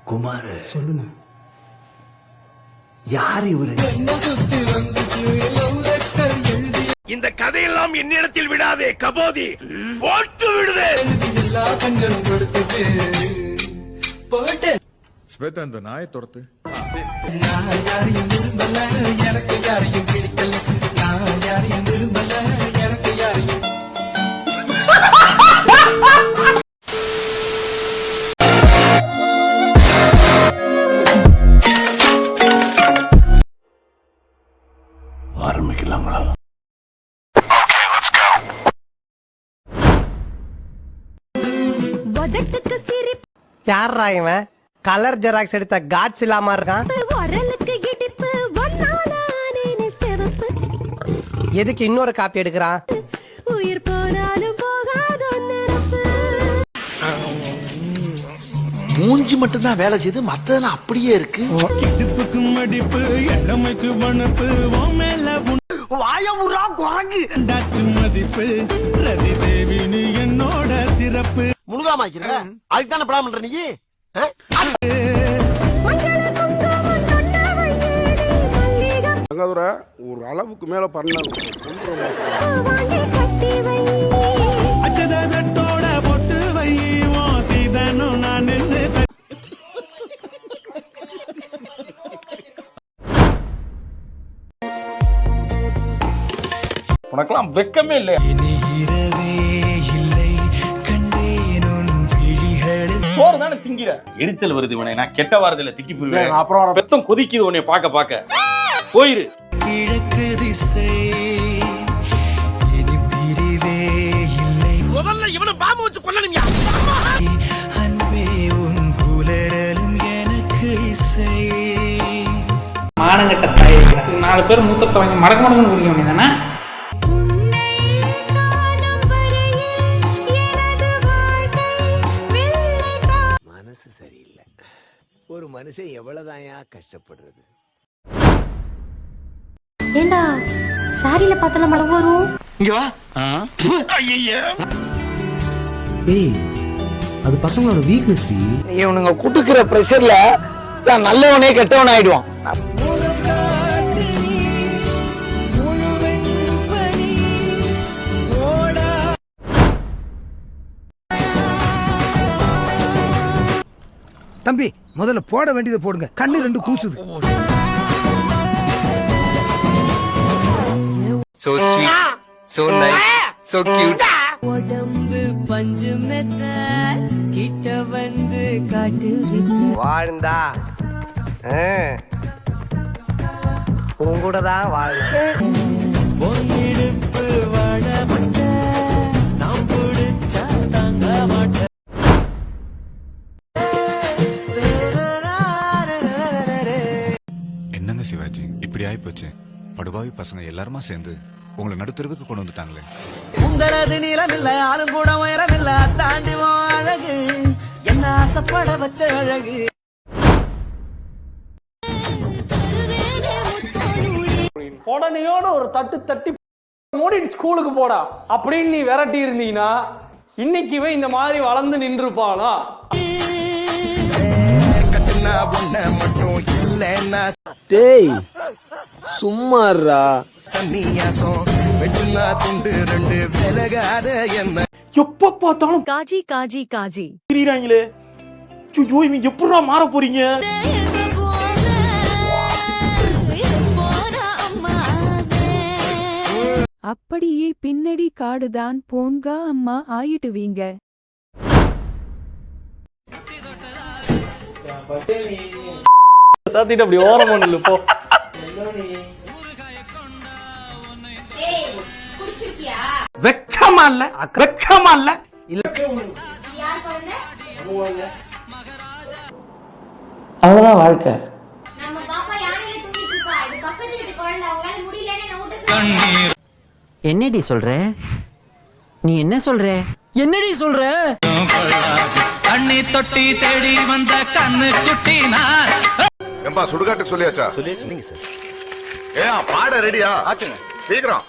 குமார் சொல்லுங்க, யார் இவரு? இந்த கதையெல்லாம் என்னிடத்தில் விடாதே கபோதி, போட்டு விடுதே. ஸ்வேதா, இந்த நாயை துரத்து. எனக்கு யாரையும் பிடிக்கல, நான் யாரையும் விரும்பல, எனக்கு யாரையும். ஆரம்பிக்கலாங்களா? யாரா இவன்? கலர் ஜெராக்ஸ் எடுத்த காட்ஸ் இல்லாம இருக்கான். எதுக்கு இன்னொரு காப்பி எடுக்கிறான்? உயிர் போனாலும் போகாத மூஞ்சி மட்டும்தான் வேலை செய்து, மத்ததெல்லாம் அப்படியே இருக்கு. இடுப்புக்கு மடிப்பு, இளமைக்கு வனப்பு, வாயமுறா குரங்கு. மதிப்பு, ரதி தேவினு என்னோட சிறப்பு. முழுகாம அதுக்கு தானே பிளான் பண்ற நீ? ஒரு அளவுக்கு மேல பண்ணாங்க. அச்சதோட பொட்டு வை, சீதனும் நான் நின்று. உனக்கெல்லாம் வெக்கமே இல்லை. சோறு தானே திங்கிற. எரிச்சல் வருது உனக்கு. நான் கெட்ட வாரத்துல திட்டி போயிருவேன். அப்புறம் பெத்தம் கொதிக்குது உன்னை பார்க்க பார்க்க. போயிரு. கிழக்கு திசை இனி பிரிவே இல்லை. முதல்ல இவனை பாம்பு வச்சு கொல்லணும்யா. அன்பே உன் புலரலும் எனக்கு இசை. மானங்கட்ட தாய் 4 பேர் மூத்தத்தை வாங்கி மடக்கு மடக்குன்னு குடிக்க வேண்டியதானே? மனசு சரியில்லை. ஒரு மனுஷன் எவ்வளவுதான் கஷ்டப்படுறது. ஏண்டா சாரியில பார்த்தல மழை வரும். ஏய், அது பசங்களோட வீக்னஸ் டி. இவனுங்க குடுக்குற பிரஷர்ல நல்லவனே கெட்டவன் ஆயிடுவான். தம்பி, முதல்ல போட வேண்டியதை போடுங்க. கண்ணு 2 கூசுது. So sweet, so nice, so cute. உடம்பு பஞ்சு மெத்த கிட்ட வந்து காட்டுறீங்க. வாழ்ந்தா உங்கூடதான் வாழணும். பொன்னிடுப்பு வாழப்பட்ட நாம் பிடிச்சா தாங்க மாட்டேன். என்னங்க சிவாஜி, இப்படி ஆயிப்போச்சு. படுபாவி பசங்க எல்லாருமா சேர்ந்து உங்களை நடுத்தருவுக்கு கொண்டு வந்துட்டாங்களே. உங்களது நீளம் இல்ல, ஆளும் கூட உயரம் இல்ல, தாண்டிவோம் அழகு என்ன ஆசைப்பட வச்ச அழகு. உடனையோட ஒரு தட்டி மூடி ஸ்கூலுக்கு போடா அப்படின்னு நீ விரட்டி இருந்தீங்கன்னா இன்னைக்கு இந்த மாதிரி வளர்ந்து நின்றுப்பானா? கட்டுனா பொண்ண மட்டும் இல்லைன்னா டேய் சும்மாறா. சன்னியாசம் வெட்டுனா துண்டு 2 விலகாத என்ன. எப்ப பார்த்தாலும் காஜி காஜி காஜி திரிறாங்களே. ஐயோ, இவங்க எப்படா மாற போறீங்க? அப்படியே பின்னடி காடுதான் போங்க அம்மா ஆயிடுவீங்க. சாத்திட்டு அப்படி ஓரமா நில்லு போ. வெக்கமா இல்ல? வெக்கமா இல்ல? அதுதான் வாழ்க்கை. என்னடி சொல்ற? நீ என்ன சொல்ற? என்னடி சொல்ற? தண்ணி தொட்டி தேடி வந்த கண்ணு குட்டி நான். ஏம்பா சுடுகாட்டுக்கு சொல்லியாச்சா? சொல்லியாச்சுங்க சார். ஏன் பாட ரெடியா? ஆச்சுங்க. சீக்கிரம்.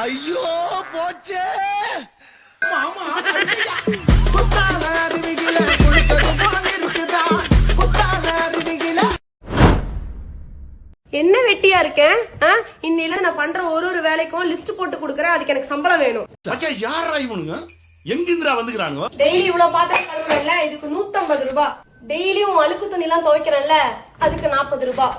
ஐயோ போச்சே. என்ன வெட்டியா இருக்கேன்? இன்னில நான் பண்ற ஒரு வேலைக்கும் லிஸ்ட் போட்டு கொடுக்கறேன். அதுக்கு எனக்கு சம்பளம் வேணும். மச்சான் யாரா இவனுங்க எங்கிந்திரா வந்துக்கறானுங்க? டெய்லி இவ்வளவு பாத்திரம் கழுவுறேன்ல, இதுக்கு 150 ரூபாய். டெய்லியும் அழுக்கு துணி எல்லாம் துவைக்கிறேன்ல, அதுக்கு 40 ரூபாய்.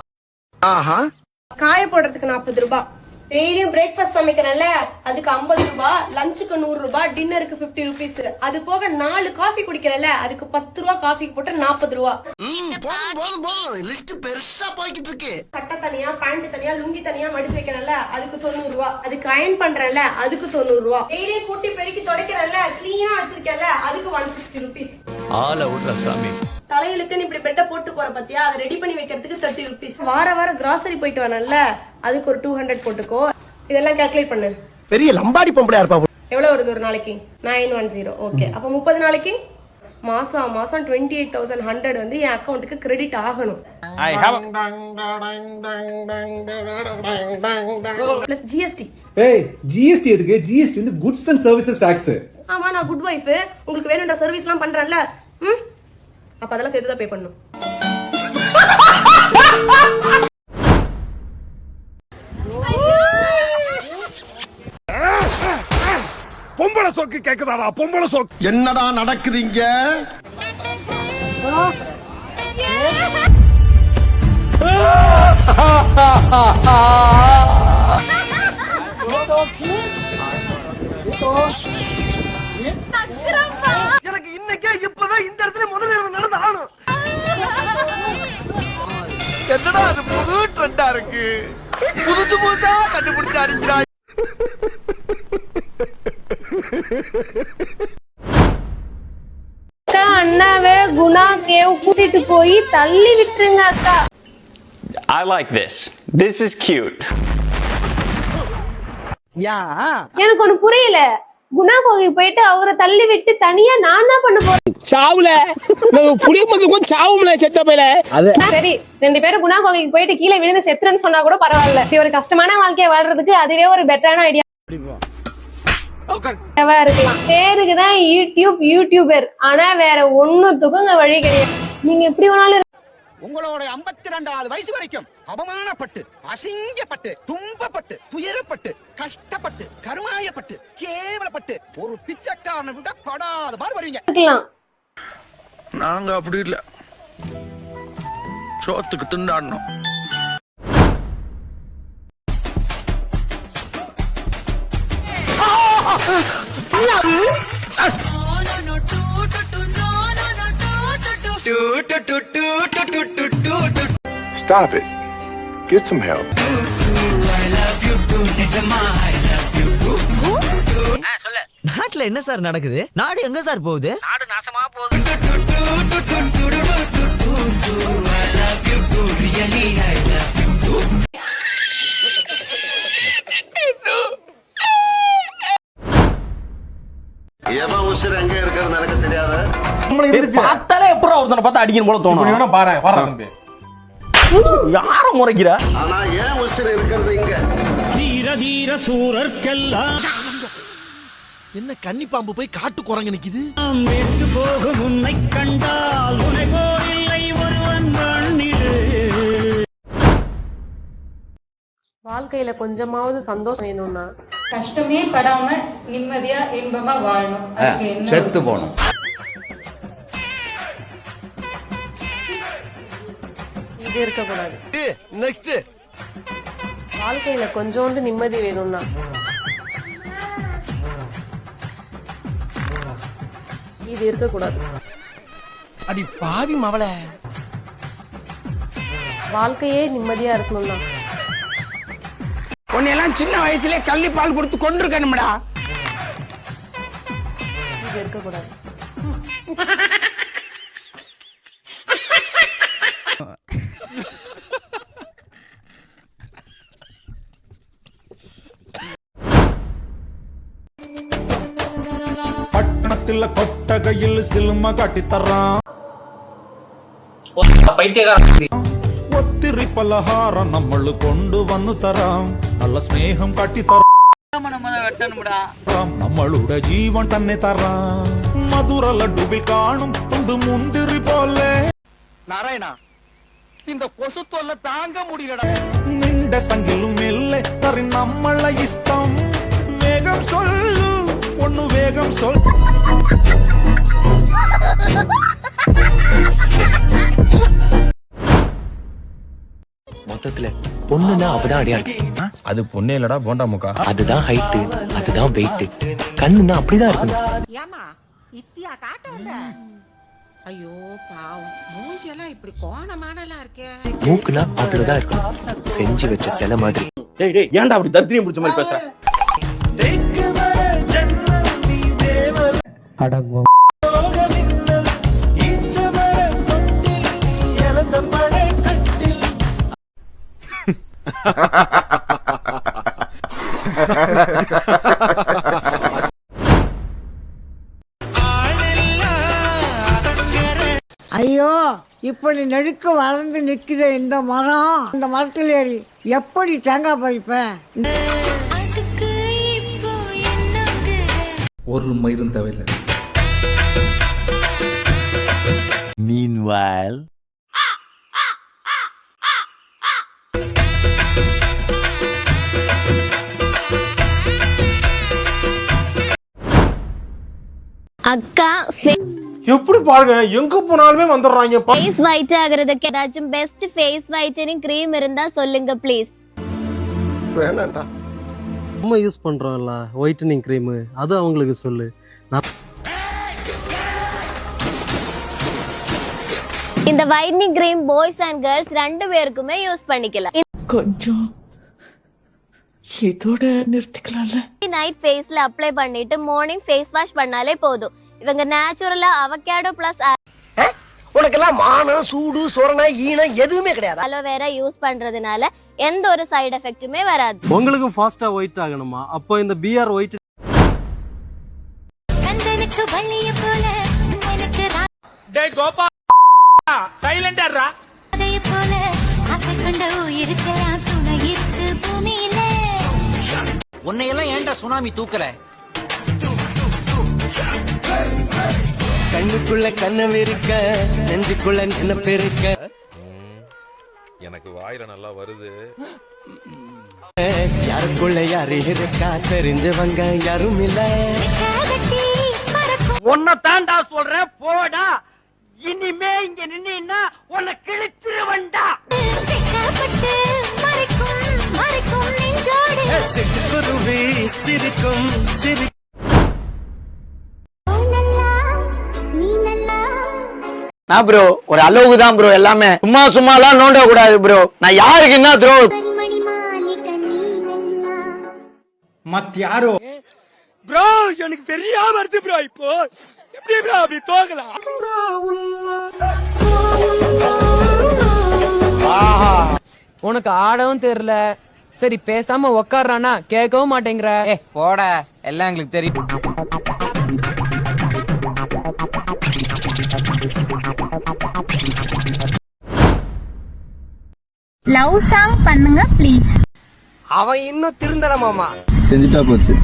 காய போடுறதுக்கு 40 ரூபாய். டெய்லியும் பிரேக்ஃபாஸ்ட் சமைக்கிறேன்ல, அதுக்கு 50 ரூபாய். லஞ்சுக்கு 100 ரூபாய், டின்னருக்கு 50 ருபீஸ். அது போக 4 காஃபி குடிக்கிறேன்ல, அதுக்கு 10 ரூபாய். காஃபிக்கு போட்டு 40 ரூபாய். போதும் லிஸ்ட் பெருசா போய்கிட்டு இருக்கு. சட்டை தனியா, பேண்ட் தனியா, லுங்கி தனியா மடிச்சு வைக்கிறேன்ல, அதுக்கு 90 ரூபாய். அதுக்கு அயன் பண்றேன்ல, அதுக்கு 90 ரூபாய். டெய்லியும் கூட்டி பெருக்கி துடைக்கிறேன்ல, கிளீனா வச்சிருக்கேன்ல, அதுக்கு 160 ருபீஸ். ஆள விடுற சாமி. தலையிலுக்கு இப்படி பெட்ட போட்டு போற பத்தியா, அதை ரெடி பண்ணி வைக்கிறதுக்கு 30 ருபீஸ். வாரம் கிராசரி போயிட்டு வரேன்ல, அதுக்கு ஒரு 200 போட்டுக்கோ. இதெல்லாம் கால்குலேட் பண்ணு. பெரிய லம்பாடி பொம்பளையா இருப்பா. எவ்வளவு வருது ஒரு நாளைக்கு? 910. ஓகே, அப்ப 30 நாளைக்கு மாசம் 28,100 வந்து என் அக்கௌண்ட்டுக்கு கிரெடிட் ஆகணும். Plus GST. ஜிஎஸ்டி எதுக்கு? ஜிஎஸ்டி வந்து குட்ஸ் அண்ட் சர்வீசஸ் டாக்ஸ். ஆமா, நான் குட் வைஃப். உங்களுக்கு வேணும்ன்ற சர்வீஸ் எல்லாம் பண்றேன்ல, அப்ப அதெல்லாம் சேர்த்துதான் பே பண்ணும். பொம்பளை சொக்கு கேக்குதாடா? பொம்பளை சொக்கு என்னடா நடக்குது இங்க? எனக்கு இன்னைக்கே இப்பவே இந்த இடத்துல முதல்ல நடந்து ஆகணும். என்னடா அது புது ட்ரெண்டா இருக்கு. புதுசா கண்டுபிடிச்சு அடிக்கிறாய். அண்ணாவே குணா கேவ் கூட்டிட்டு போய் தள்ளி விட்டுருங்க அக்கா. I like this. This is cute. எனக்கு ஒண்ணு புரியல. குணா கோவிலுக்கு போயிட்டு அவரை தள்ளி விட்டு தனியா நான் தான் பண்ண போறேன். சாவுல புளிய மக்களுக்கும் சாவும்ல செத்த பையல. சரி, 2 பேரும் குணா கோவிலுக்கு போயிட்டு கீழே விழுந்து செத்துறேன்னு சொன்னா கூட பரவாயில்ல. ஒரு கஷ்டமான வாழ்க்கைய வாழ்றதுக்கு அதுவே ஒரு பெட்டரான ஐடியா இருக்கலாம். பேருக்குதான் யூடியூபர், ஆனா வேற ஒண்ணுத்துக்கும் வழி கிடையாது. நீங்க எப்படி வேணாலும் உங்களோட 52வது வயசு வரைக்கும் அவமானப்பட்டு, அசிங்கப்பட்டு, துன்பப்பட்டு, துயரப்பட்டு, கஷ்டப்பட்டு, கருமாயப்பட்டு, கேவலப்பட்டு ஒரு பிச்சைக்காரனை விட படாத மாதிரி வருவீங்க. நாங்க அப்படி இல்ல, சோத்துக்கு திண்டாடணும். Stop it. Get some help. நாட்டுல என்ன சார் நடக்குது? நாடு எங்க சார் போகுது? நாடு நாசமா போகுது. எவன் உசுர் எங்க இருக்கிறது எனக்கு தெரியாது. பார்த்தாலே எப்பறம் ஒருத்தனை பார்த்தா அடிக்கணும் போல தோணும். பாரு யார முறைக்கிற? ஆனா ஏன் உசுர் இருக்கிறது இங்க? தீர சூரர்க்கெல்லாம் என்ன கன்னி பாம்பு போய் காட்டு குரங்கு நிக்குது. வெட்டு போகும் உன்னை கண்டால் உனை போல் இல்லை ஒருவன் மண்ணிலே. வாழ்க்கையில கொஞ்சமாவது சந்தோஷம் வேணும்னா கஷ்டமே படாம நிம்மதியா இன்பமா வாழணும். அதுக்கு என்ன? செத்து போணும். இது இருக்கக்கூடாது. நெக்ஸ்ட் வாழ்க்கையில கொஞ்சோண்டு நிம்மதி வேணும்னா இது இருக்கக்கூடாது. அடி பாவி மவளை. வாழ்க்கையே நிம்மதியா இருக்கணும்னா உன்னையெல்லாம் சின்ன வயசுலயே கள்ளி பால் கொடுத்து கொண்டிருக்கணும்டா. இது இருக்கக்கூடாது. பட்டணத்துல கொட்டகையில் சிலும காட்டி தர்றான். ഒത്തിരി പലഹാരം നമ്മൾ കൊണ്ടുവന്നു തരാം നല്ല സ്നേഹം കാട്ടിത്തരാം നമ്മളുടെ ജീവൻ തന്നെ തരാം മധുര ലഡുവിൽ കാണും തുണ്ട് മുന്തിരി പോലെ நாராயணா இந்த கொசு தொல்லை தாங்க முடியலடா. നിന്റെ സംഖ്യലും മെല്ലെ തറി നമ്മളെ ഇഷ്ടം വേഗം സൊല്ലു ഒന്നു വേഗം സൊൽ மொத்தத்துல பொண்ணுன்னா அப்பதான் அடையாளம். அது பொண்ணே இல்லடா போண்டா முக்கா. அதுதான் ஹைட்டு, அதுதான் வெயிட். கண்ணுன்னா அப்படிதான் இருக்கணும். ஏமா இத்தியா காட்ட வந்த? ஐயோ பாவம், மூஞ்சியெல்லாம் இப்படி கோணமானலாம் இருக்கே. மூக்குனா அதுலதான் இருக்கணும், செஞ்சு வச்ச சிலை மாதிரி. டேய் டேய் ஏன்டா அப்படி தரித்திரியம் பிடிச்ச மாதிரி பேச? ஐயோ, இப்படி நெடுக்க வளர்ந்து நிக்குதே இந்த மரம். இந்த மரத்தில் ஏறி எப்படி தேங்காய் பறிப்பேன்? ஒரு மயிரும் தேவையில்லை. Meanwhile அக்கா எப்படி பாருங்க, எங்க போனாலுமே வந்துடுறாங்க. ஃபேஸ் ஒயிட் ஆகிறதுக்கு ஏதாச்சும் பெஸ்ட் ஃபேஸ் ஒயிட்டனிங் க்ரீம் இருந்தா சொல்லுங்க ப்ளீஸ். வேணாண்டா. நம்ம யூஸ் பண்றோம்ல ஒயிட்டனிங் க்ரீம், அது அவங்களுக்கு சொல்லு. இந்த whitening cream boys and girls ரெண்டு பேருக்குமே யூஸ் பண்ணிக்கலாம். கொஞ்சம் இதோட நிறுத்திக்கலாம்ல. நைட் ஃபேஸ்ல அப்ளை பண்ணிட்டு மார்னிங் ஃபேஸ் வாஷ் பண்ணாலே போதும். இவங்க நேச்சுரலா அவகேடோ பிளஸ் உனக்கெல்லாம் மானம் சூடு சொரணை ஈனம் எதுவுமே கிடையாது. அலோவேரா யூஸ் பண்றதுனால எந்த ஒரு சைடு எஃபெக்ட்டுமே வராது. உங்களுக்கும் ஃபாஸ்டா ஒயிட் ஆகணுமா? அப்போ இந்த பிஆர் ஒயிட். டேய் கோபா சைலண்டரா. உன்னையெல்லாம் ஏன்டா சுனாமி தூக்கல? கண்ணுக்குள்ள கண்ணம் இருக்க, நெஞ்சுக்குள்ள நினைப்பு இருக்க. எனக்கு வாயில நல்லா வருது. யாருக்குள்ள யாரு இருக்கா தெரிஞ்சவங்க யாரும் இல்ல. உன்னை தாண்டா சொல்றேன் போடா. இனிமே இங்க நின்னா உன்னை கிழிச்சிருவண்டா. சிட்டுக்குருவி சிரிக்கும் சிரி. நான் ப்ரோ ஒரு அளவுக்கு தான் ப்ரோ, எல்லாமே சும்மா சும்மாலாம் நோண்ட கூடாது ப்ரோ. நான் யாருக்கு என்ன த்ரோ மத்தியாரோ ப்ரோ எனக்கு பெரிய வருது ப்ரோ. இப்போ எப்படி ப்ரோ அப்படி தோக்கலாம்? உனக்கு ஆடவும் தெரியல, சரி பேசாம உக்காடுறானா கேட்கவும் மாட்டேங்கிற. போட, எல்லாம் எங்களுக்கு தெரியும். லவ் சாங் பண்ணுங்க ப்ளீஸ். அவன் இன்னும் திருந்தல மாமா. செஞ்சுட்டா போச்சு.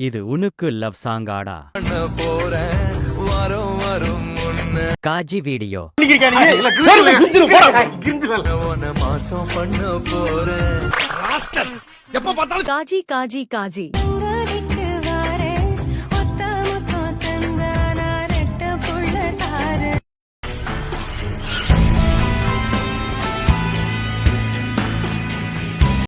இது உனக்கு லவ் சாங்காடா. காஜி வீடியோ. எப்ப பார்த்தாலும் காஜி காஜி காஜி.